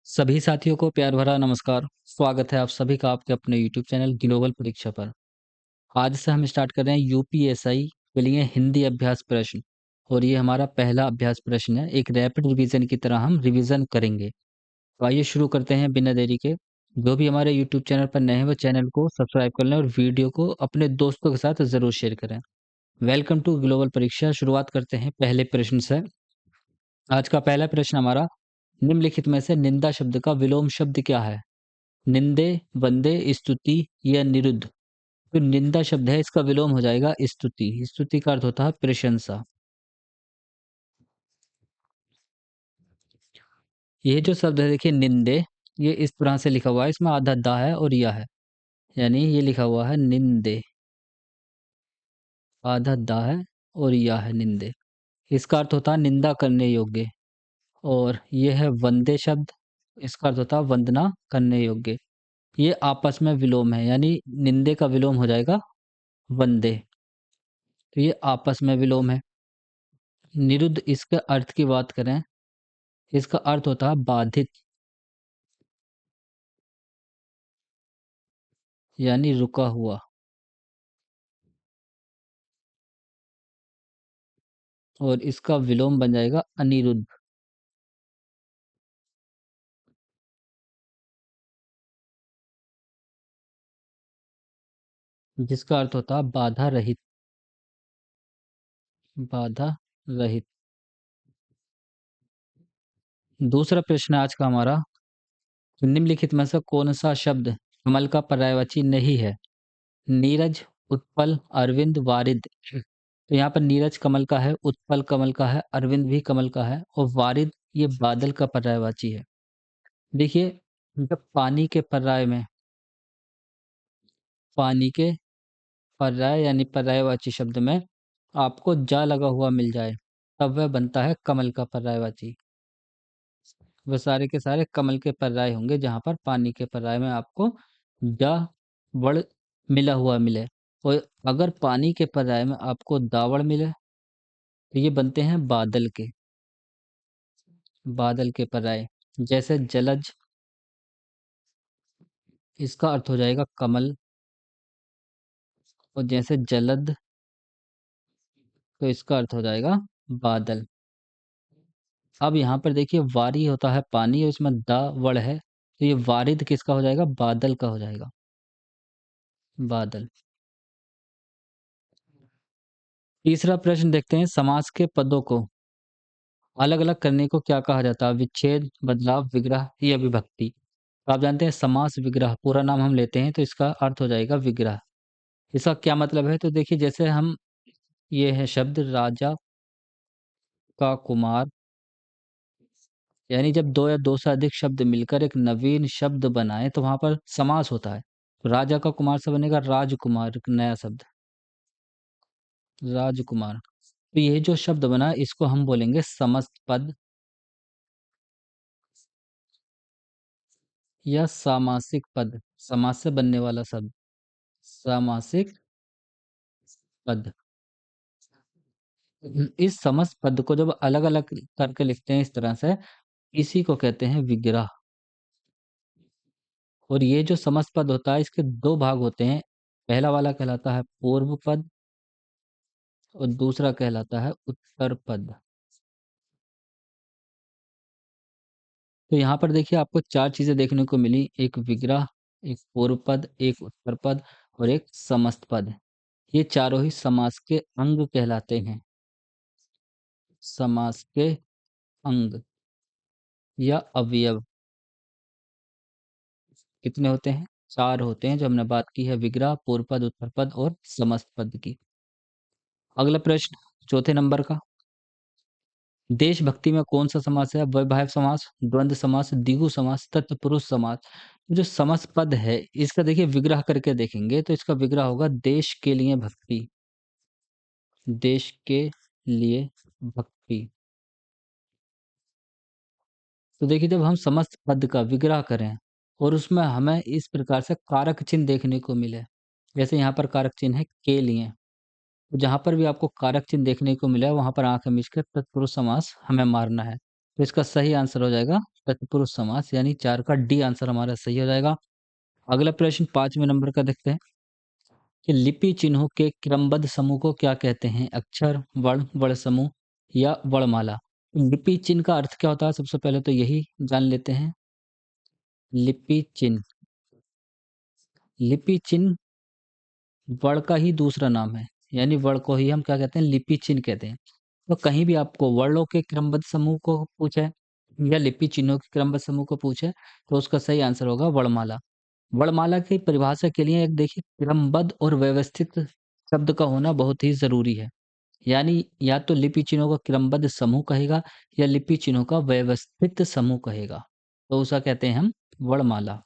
सभी साथियों को प्यार भरा नमस्कार। स्वागत है आप सभी का आपके अपने यूट्यूब चैनल ग्लोबल परीक्षा पर। आज से हम स्टार्ट कर रहे हैं यूपीएसआई के लिए हिंदी अभ्यास प्रश्न और ये हमारा पहला अभ्यास प्रश्न है। एक रैपिड रिवीजन की तरह हम रिवीजन करेंगे। तो आइए शुरू करते हैं बिना देरी के। जो भी हमारे यूट्यूब चैनल पर नए हैं वो चैनल को सब्सक्राइब कर लें और वीडियो को अपने दोस्तों के साथ ज़रूर शेयर करें। वेलकम टू ग्लोबल परीक्षा। शुरुआत करते हैं पहले प्रश्न से। आज का पहला प्रश्न हमारा, निम्नलिखित में से निंदा शब्द का विलोम शब्द क्या है? निंदे, वंदे, स्तुति या निरुद्ध। जो निंदा शब्द है इसका विलोम हो जाएगा स्तुति। स्तुति का अर्थ होता है प्रशंसा। ये जो शब्द है देखिए निंदे, ये इस तरह से लिखा हुआ है, इसमें आधा दा है और या है। यानी ये लिखा हुआ है निंदे, आधा दा है और या है निंदे। इसका अर्थ होता है निंदा करने योग्य। और ये है वंदे शब्द, इसका अर्थ होता है वंदना करने योग्य। ये आपस में विलोम है, यानी निंदे का विलोम हो जाएगा वंदे। तो ये आपस में विलोम है। निरुद्ध, इसके अर्थ की बात करें, इसका अर्थ होता है बाधित, यानी रुका हुआ। और इसका विलोम बन जाएगा अनिरुद्ध, जिसका अर्थ होता है बाधा रहित। बाधा रहित। दूसरा प्रश्न आज का हमारा, निम्नलिखित में से कौन सा शब्द कमल का पर्यायवाची नहीं है? नीरज, उत्पल, अरविंद, वारिद। तो यहाँ पर नीरज कमल का है, उत्पल कमल का है, अरविंद भी कमल का है और वारिद ये बादल का पर्यायवाची है। देखिए, जब पानी के पर्याय में, पानी के पर्याय यानी पर्यायवाची शब्द में आपको जा लगा हुआ मिल जाए, तब वह बनता है कमल का पर्यायवाची। वह सारे के सारे कमल के पर्याय होंगे जहाँ पर पानी के पर्याय में आपको जा वड़ मिला हुआ मिले। और अगर पानी के पर्याय में आपको दावड़ मिले तो ये बनते हैं बादल के, बादल के पर्याय। जैसे जलज, इसका अर्थ हो जाएगा कमल। और जैसे जलद, तो इसका अर्थ हो जाएगा बादल। अब यहाँ पर देखिए वारी होता है पानी और इसमें द वड़ है, तो ये वारिद किसका हो जाएगा? बादल का हो जाएगा। बादल। तीसरा प्रश्न देखते हैं, समास के पदों को अलग अलग करने को क्या कहा जाता है? विच्छेद, बदलाव, विग्रह या विभक्ति। तो आप जानते हैं समास विग्रह पूरा नाम हम लेते हैं तो इसका अर्थ हो जाएगा विग्रह। इसका क्या मतलब है? तो देखिए जैसे हम, ये है शब्द राजा का कुमार, यानी जब दो या दो से अधिक शब्द मिलकर एक नवीन शब्द बनाएं तो वहां पर समास होता है। तो राजा का कुमार से बनेगा राजकुमार, एक नया शब्द राजकुमार। तो ये जो शब्द बना इसको हम बोलेंगे समस्त पद या सामासिक पद। समास से बनने वाला शब्द सामासिक पद। इस समस्त पद को जब अलग अलग करके लिखते हैं इस तरह से, इसी को कहते हैं विग्रह। और ये जो समस्त पद होता है इसके दो भाग होते हैं। पहला वाला कहलाता है पूर्व पद और दूसरा कहलाता है उत्तर पद। तो यहाँ पर देखिए आपको चार चीजें देखने को मिली, एक विग्रह, एक पूर्व पद, एक उत्तर पद और एक समस्त पद। ये चारों ही समास के अंग कहलाते हैं। समास के अंग या अवयव कितने होते हैं? चार होते हैं, जो हमने बात की है विग्रह, पूर्व पद, उत्तर पद और समस्त पद की। अगला प्रश्न चौथे नंबर का, देशभक्ति में कौन सा समास है? वैवाहिक समास, द्वंद्व समास, द्विगु समास, तत्पुरुष समास। जो समस्त पद है इसका देखिए विग्रह करके देखेंगे तो इसका विग्रह होगा देश के लिए भक्ति। देश के लिए भक्ति। तो देखिए जब हम समस्त पद का विग्रह करें और उसमें हमें इस प्रकार से कारक चिन्ह देखने को मिले, जैसे यहाँ पर कारक चिन्ह है के लिए, तो जहाँ पर भी आपको कारक चिन्ह देखने को मिला है वहाँ पर आंखें मीच कर तत्पुरुष समास हमें मारना है। तो इसका सही आंसर हो जाएगा तत्पुरुष समास यानी 4 का डी आंसर हमारा सही हो जाएगा। अगला प्रश्न 5वें नंबर का देखते हैं कि लिपि चिन्हों के क्रमबद्ध समूह को क्या कहते हैं? अक्षर, वर्ण, वर्ण समूह या वर्णमाला? लिपि चिन्ह का अर्थ क्या होता है? सबसे पहले तो यही जान लेते हैं। लिपि चिन्ह, लिपि चिन्ह वर्ण का ही दूसरा नाम है, यानी वर्ण को ही हम क्या कहते हैं? लिपि चिन्ह कहते हैं। तो कहीं भी आपको वर्णों के क्रमबद्ध समूह को पूछे या लिपि चिन्हों के क्रमबद्ध समूह को पूछे, तो उसका सही आंसर होगा वर्णमाला। वर्णमाला की परिभाषा के लिए एक देखिए क्रमबद्ध और व्यवस्थित शब्द का होना बहुत ही ज़रूरी है। यानी या तो लिपि चिन्हों का क्रमबद्ध समूह कहेगा या लिपि चिन्हों का व्यवस्थित समूह कहेगा। तो उसे कहते हैं हम वर्णमाला।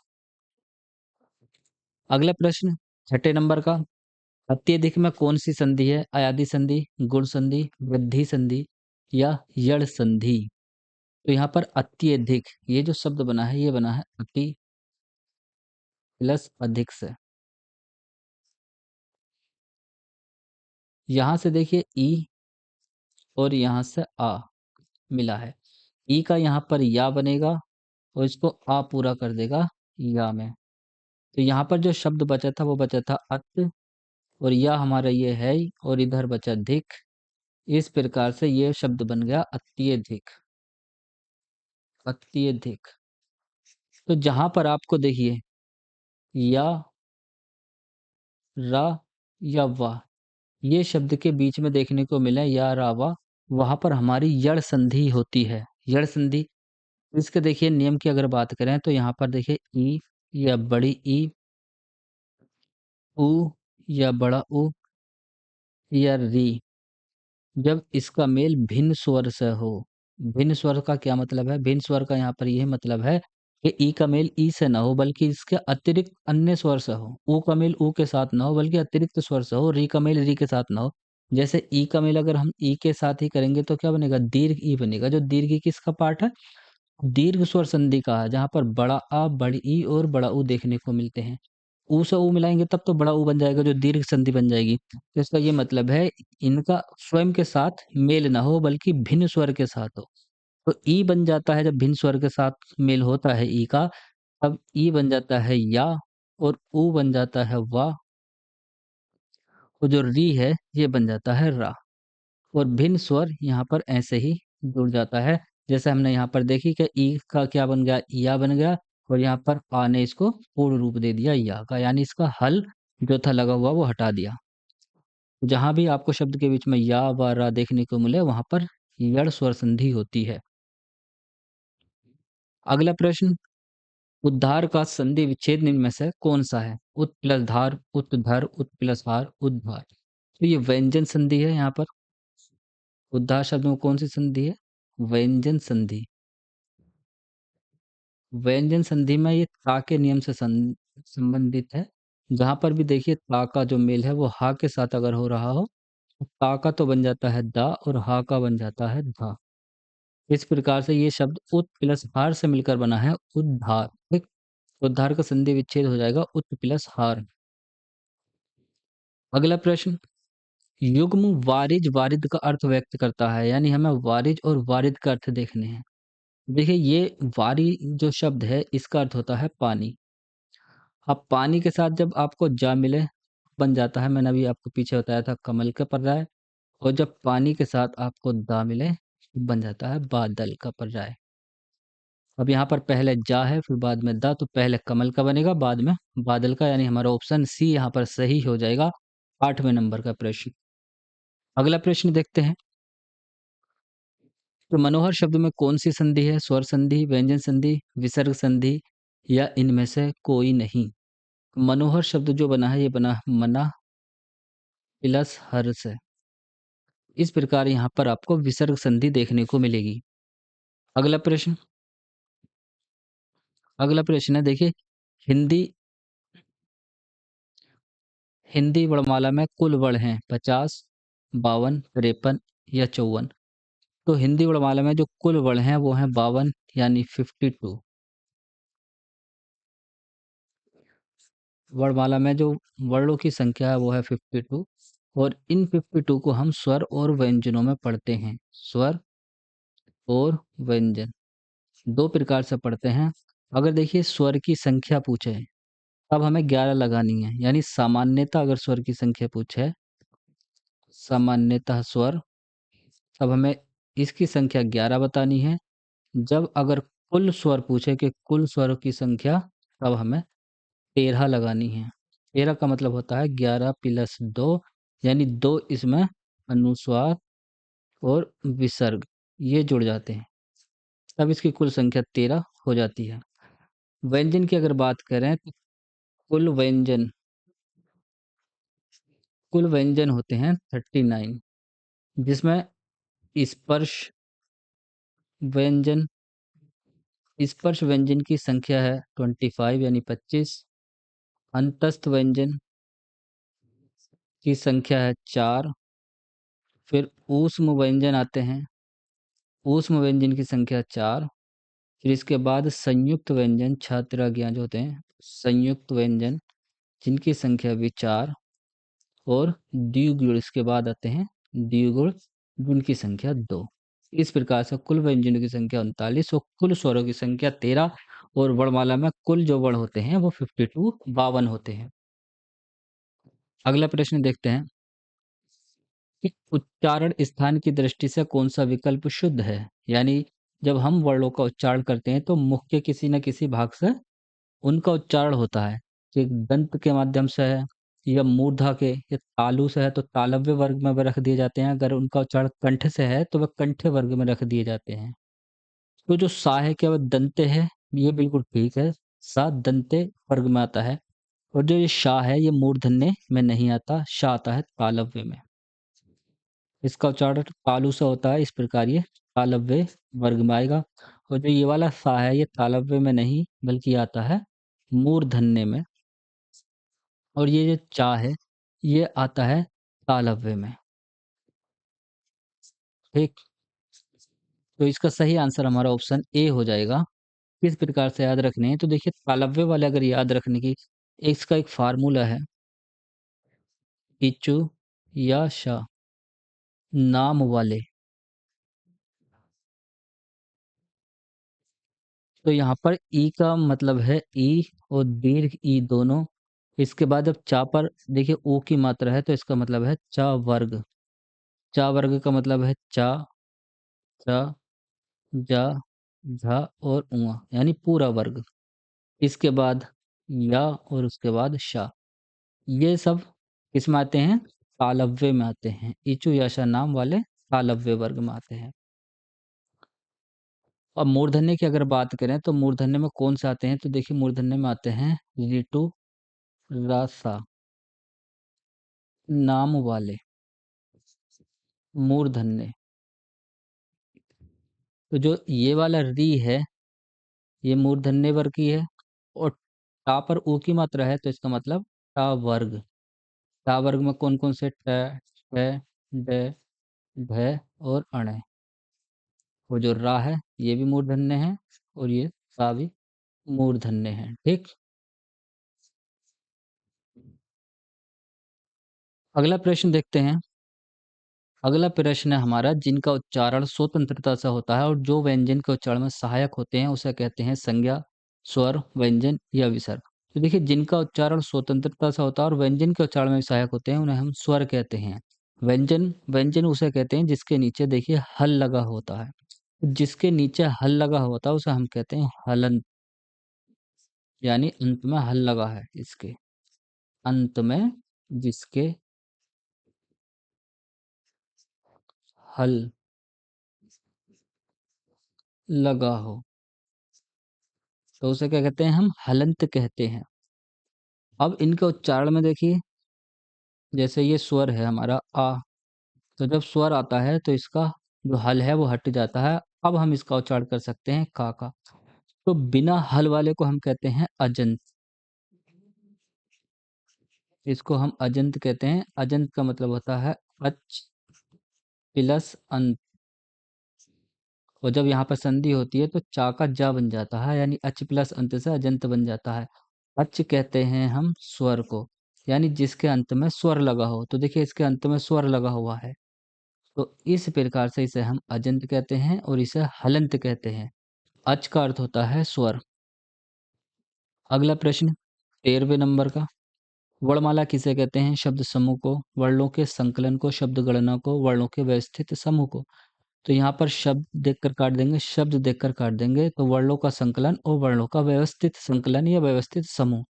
अगला प्रश्न 6 नंबर का, अत्यधिक में कौन-सी संधि है? अयादि संधि, गुण संधि, वृद्धि संधि या यड़ संधि? तो यहाँ पर अत्यधिक, ये जो शब्द बना है, ये बना है अति प्लस अधिक से। यहाँ से देखिए ई और यहाँ से आ मिला है। ई का यहाँ पर या बनेगा और इसको आ पूरा कर देगा या में। तो यहाँ पर जो शब्द बचा था वो बचा था अत और या हमारा ये है ही और इधर बचा धिक। इस प्रकार से ये शब्द बन गया अत्यधिक, अत्यधिक। तो जहाँ पर आपको देखिए या, रा या वाह ये शब्द के बीच में देखने को मिला या, रा, वाह, वहाँ पर हमारी यड़ संधि होती है। यड़ संधि इसके देखिए नियम की अगर बात करें तो यहाँ पर देखिए ई या बड़ी ई, ऊ या बड़ा ऊ या री, जब इसका मेल भिन्न स्वर से हो। भिन्न स्वर का क्या मतलब है? भिन्न स्वर का यहाँ पर यह मतलब है कि ई का मेल ई से ना हो बल्कि इसके अतिरिक्त अन्य स्वर से हो। ऊ का मेल ऊ के साथ ना हो बल्कि अतिरिक्त स्वर से हो। री का मेल री के साथ ना हो। जैसे ई का मेल अगर हम ई के साथ ही करेंगे तो क्या बनेगा? दीर्घ ई बनेगा। जो दीर्घ ई किसका पार्ट है? दीर्घ स्वर संधि का है, जहाँ पर बड़ा आ, बड़ी ई और बड़ा ऊ देखने को मिलते हैं। ऊ से ऊ मिलाएँगे तब तो बड़ा ऊ बन जाएगा, जो दीर्घ संधि बन जाएगी। तो इसका ये मतलब है इनका स्वयं के साथ मेल ना हो बल्कि भिन्न स्वर के साथ हो। तो ई बन जाता है जब भिन्न स्वर के साथ मेल होता है ई का, तब ई बन जाता है या और ऊ बन जाता है वा और जो री है ये बन जाता है रा। और भिन्न स्वर यहाँ पर ऐसे ही जुड़ जाता है। जैसे हमने यहाँ पर देखी कि ई का क्या बन गया? या बन गया और यहाँ पर आ ने इसको पूर्ण रूप दे दिया या का, यानी इसका हल जो था लगा हुआ वो हटा दिया। जहाँ भी आपको शब्द के बीच में या व रा देखने को मिले वहाँ पर यड़ स्वर संधि होती है। अगला प्रश्न, उद्धार का संधि विच्छेद निम्न में से कौन सा है? उत प्लस धार, उत धर, उत प्लस हार, उद्धार। तो ये व्यंजन संधि है यहाँ पर। उद्धार शब्द में कौन सी संधि है? व्यंजन संधि। व्यंजन संधि में ये ता के नियम से संबंधित है। जहाँ पर भी देखिए ता का जो मेल है वो हा के साथ अगर हो रहा हो, तो ता का तो बन जाता है दा और हा का बन जाता है धा। इस प्रकार से ये शब्द उत प्लस हार से मिलकर बना है उद्धार। ठीक? उद्धार का संधि विच्छेद हो जाएगा उत प्लस हार। अगला प्रश्न, युग्म वारिज वारिद का अर्थ व्यक्त करता है, यानी हमें वारिज और वारिद का अर्थ देखने हैं। देखिए ये वारी जो शब्द है इसका अर्थ होता है पानी। अब पानी के साथ जब आपको जा मिले बन जाता है, मैंने अभी आपको पीछे बताया था कमल का पर्याय। और जब पानी के साथ आपको दा मिले बन जाता है बादल का पर्याय। अब यहाँ पर पहले जा है फिर बाद में दा, तो पहले कमल का बनेगा बाद में बादल का, यानी हमारा ऑप्शन सी यहाँ पर सही हो जाएगा। 8वें नंबर का प्रश्न। अगला प्रश्न देखते हैं, तो मनोहर शब्द में कौन सी संधि है? स्वर संधि, व्यंजन संधि, विसर्ग संधि या इनमें से कोई नहीं? मनोहर शब्द जो बना है ये बना है मना प्लस हर से। इस प्रकार यहाँ पर आपको विसर्ग संधि देखने को मिलेगी। अगला प्रश्न, अगला प्रश्न है देखिए, हिंदी हिंदी वर्णमाला में कुल वर्ण हैं 50, 52, 53 या 54। तो हिंदी वर्णमाला में जो कुल वर्ण हैं वो हैं 52 यानी 52। वर्णमाला में जो वर्णों की संख्या है वो है 52 और इन 52 को हम स्वर और व्यंजनों में पढ़ते हैं। स्वर और व्यंजन दो प्रकार से पढ़ते हैं। अगर देखिए स्वर की संख्या पूछे, तब हमें 11 लगानी है। यानी सामान्यतः अगर स्वर की संख्या पूछे, सामान्यतः स्वर, तब हमें इसकी संख्या 11 बतानी है। जब अगर कुल स्वर पूछे कि कुल स्वरों की संख्या, तब हमें 13 लगानी है। 13 का मतलब होता है 11 प्लस 2, यानी 2 इसमें अनुस्वार और विसर्ग ये जुड़ जाते हैं, तब इसकी कुल संख्या 13 हो जाती है। व्यंजन की अगर बात करें तो कुल व्यंजन, कुल व्यंजन होते हैं 39, जिसमें स्पर्श व्यंजन, स्पर्श व्यंजन की संख्या है 25 यानी 25। अंतस्थ व्यंजन की संख्या है 4। फिर ऊष्म व्यंजन आते हैं, ऊष्म व्यंजन की संख्या 4। फिर इसके बाद संयुक्त व्यंजन, छात्र ज्ञान जो होते हैं संयुक्त व्यंजन, जिनकी संख्या भी 4। और द्विगुण इसके बाद आते हैं द्विगुण, जिनकी संख्या 2। इस प्रकार से कुल व्यंजनों की संख्या 39 और कुल स्वरों की संख्या 13, और वर्णमाला में कुल जो वर्ण होते हैं वो 52 52 होते हैं। अगला प्रश्न देखते हैं कि उच्चारण स्थान की दृष्टि से कौन सा विकल्प शुद्ध है। यानी जब हम वर्णों का उच्चारण करते हैं तो मुख के किसी न किसी भाग से उनका उच्चारण होता है, कि दंत के माध्यम से है या मूर्धा के या तालु से है तो तालव्य वर्ग में वह रख दिए जाते हैं। अगर उनका उच्चारण कंठ से है तो वह कंठ वर्ग में रख दिए जाते हैं। तो जो सा है क्या, वह दंते है, ये बिल्कुल ठीक है, सा दंते वर्ग में आता है। और जो ये शा है ये मूर्धन्य में नहीं आता, शा आता है तालव्य में। इसका उच्चारण तालु से होता है, इस प्रकार ये तालव्य वर्ग में आएगा। और जो ये वाला सा है ये तालव्य में नहीं बल्कि आता है मूर्धन्य में। और ये जो चा है ये आता है तालव्य में। ठीक, तो इसका सही आंसर हमारा ऑप्शन ए हो जाएगा। किस प्रकार से याद रखने हैं, तो देखिए तालव्य वाले अगर याद रखने की, इसका एक फार्मूला है, इचु या शा नाम वाले। तो यहाँ पर ई का मतलब है ई और दीर्घ ई दोनों। इसके बाद जब चा पर देखिए ऊ की मात्रा है तो इसका मतलब है चा वर्ग। चा वर्ग का मतलब है चा, चा, जा, झा और उआ, यानी पूरा वर्ग। इसके बाद या और उसके बाद शा, ये सब किसमें आते हैं, तालव्य में आते हैं। इचु या शा नाम वाले तालव्य वर्ग में आते हैं। अब मूर्धन्य की अगर बात करें तो मूर्धन्य में कौन से आते हैं, तो देखिए मूर्धन्य में आते हैं ऋतु, रासा नाम वाले मूर्धन्य। तो जो ये वाला री है ये मूर्धन्य वर्ग की है, और टा पर ऊ की मात्रा है तो इसका मतलब टा वर्ग। टा वर्ग में कौन कौन से ट, ठ, ड, ढ और अण। वो जो रा है ये भी मूर्धन्य है, और ये सा भी मूर्धन्य है। ठीक, अगला प्रश्न देखते हैं। अगला प्रश्न है हमारा, जिनका उच्चारण स्वतंत्रता से होता है और जो व्यंजन के उच्चारण में सहायक होते हैं उसे कहते हैं संज्ञा, स्वर, व्यंजन या विसर्ग। तो देखिए जिनका उच्चारण स्वतंत्रता से होता है और व्यंजन के उच्चारण में भी सहायक होते हैं उन्हें हम स्वर कहते हैं। व्यंजन, व्यंजन उसे कहते हैं जिसके नीचे देखिए हल लगा होता है। जिसके नीचे हल लगा होता है उसे हम कहते हैं हलंत, यानी अंत में हल लगा है, इसके अंत में जिसके हल लगा हो तो उसे क्या कहते हैं, हम हलंत कहते हैं। अब इनके उच्चारण में देखिए, जैसे ये स्वर है हमारा आ, तो जब स्वर आता है तो इसका जो हल है वो हट जाता है। अब हम इसका उच्चारण कर सकते हैं का। तो बिना हल वाले को हम कहते हैं अजंत। इसको हम अजंत कहते हैं। अजंत का मतलब होता है अच प्लस अंत, और जब यहाँ पर संधि होती है तो चा का जा बन जाता है, यानी अच प्लस अंत से अजंत बन जाता है। अच कहते हैं हम स्वर को, यानी जिसके अंत में स्वर लगा हो। तो देखिए इसके अंत में स्वर लगा हुआ है, तो इस प्रकार से इसे हम अजंत कहते हैं और इसे हलंत कहते हैं। अच का अर्थ होता है स्वर। अगला प्रश्न 13वें नंबर का, वर्णमाला किसे कहते हैं? शब्द समूह को, वर्णों के संकलन को, शब्द गणना को, वर्णों के व्यवस्थित समूह को। तो यहाँ पर शब्द देखकर काट देंगे, शब्द देखकर काट देंगे, तो वर्णों का संकलन और वर्णों का व्यवस्थित संकलन या व्यवस्थित समूह।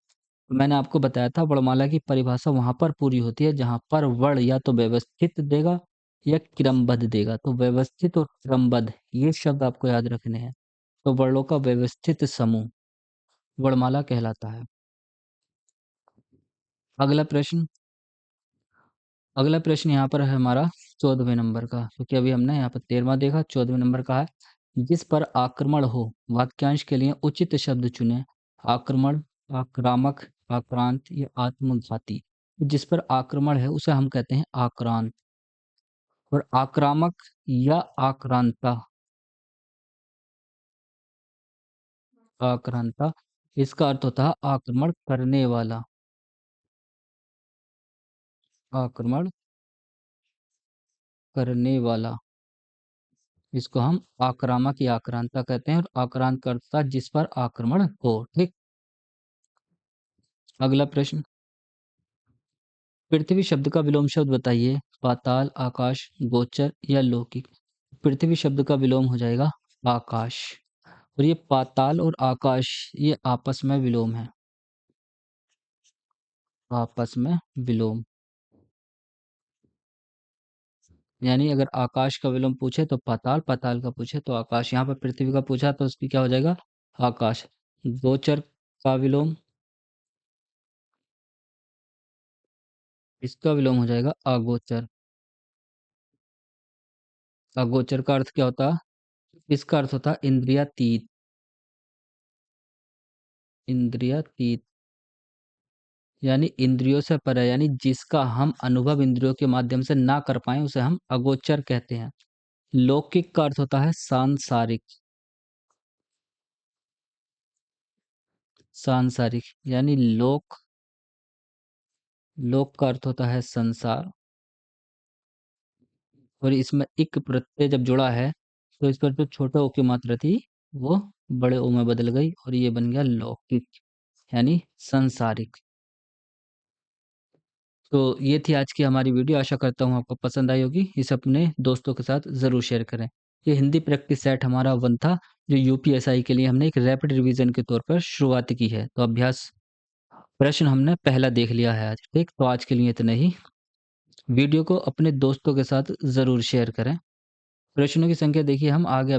मैंने आपको बताया था वर्णमाला की परिभाषा वहां पर पूरी होती है जहां पर वर्ण या तो व्यवस्थित देगा या क्रमबद्ध देगा। तो व्यवस्थित और क्रमबद्ध ये शब्द आपको याद रखने हैं। तो वर्णों का व्यवस्थित समूह वर्णमाला कहलाता है। अगला प्रश्न अगला प्रश्न यहाँ पर है हमारा 14वें नंबर का, क्योंकि अभी हमने यहाँ पर 13वां देखा, 14वें नंबर का है, जिस पर आक्रमण हो वाक्यांश के लिए उचित शब्द चुने। आक्रमण, आक्रामक, आक्रांत या आत्मघाती। जिस पर आक्रमण है उसे हम कहते हैं आक्रांत, और आक्रामक या आक्रांता, आक्रांता इसका अर्थ होता है आक्रमण करने वाला, आक्रमण करने वाला। इसको हम आक्रामक या आक्रांता कहते हैं, और आक्रांतकर्ता जिस पर आक्रमण हो। ठीक। अगला प्रश्न, पृथ्वी शब्द का विलोम शब्द बताइए। पाताल, आकाश, गोचर या लौकिक। पृथ्वी शब्द का विलोम हो जाएगा आकाश, और ये पाताल और आकाश ये आपस में विलोम है, आपस में विलोम। यानी अगर आकाश का विलोम पूछे तो पाताल, पाताल का पूछे तो आकाश। यहाँ पर पृथ्वी का पूछा तो उसकी क्या हो जाएगा? आकाश। गोचर का विलोम, इसका विलोम हो जाएगा अगोचर। अगोचर का अर्थ क्या होता है? इसका अर्थ होता है इंद्रियातीत, इंद्रियातीत यानी इंद्रियों से परे, यानी जिसका हम अनुभव इंद्रियों के माध्यम से ना कर पाए उसे हम अगोचर कहते हैं। लौकिक का अर्थ होता है सांसारिक, सांसारिक यानी लोक, लोक का अर्थ होता है संसार, और इसमें इक प्रत्यय जब जुड़ा है तो इस पर जो छोटे ओ की मात्रा थी वो बड़े ओ में बदल गई और ये बन गया लौकिक यानी संसारिक। तो ये थी आज की हमारी वीडियो, आशा करता हूँ आपको पसंद आई होगी। इसे अपने दोस्तों के साथ ज़रूर शेयर करें। ये हिंदी प्रैक्टिस सेट हमारा 1 था, जो यूपीएसआई के लिए हमने एक रैपिड रिवीजन के तौर पर शुरुआत की है। तो अभ्यास प्रश्न हमने पहला देख लिया है आज। ठीक, तो आज के लिए इतना ही। वीडियो को अपने दोस्तों के साथ ज़रूर शेयर करें। प्रश्नों की संख्या देखिए हम आगे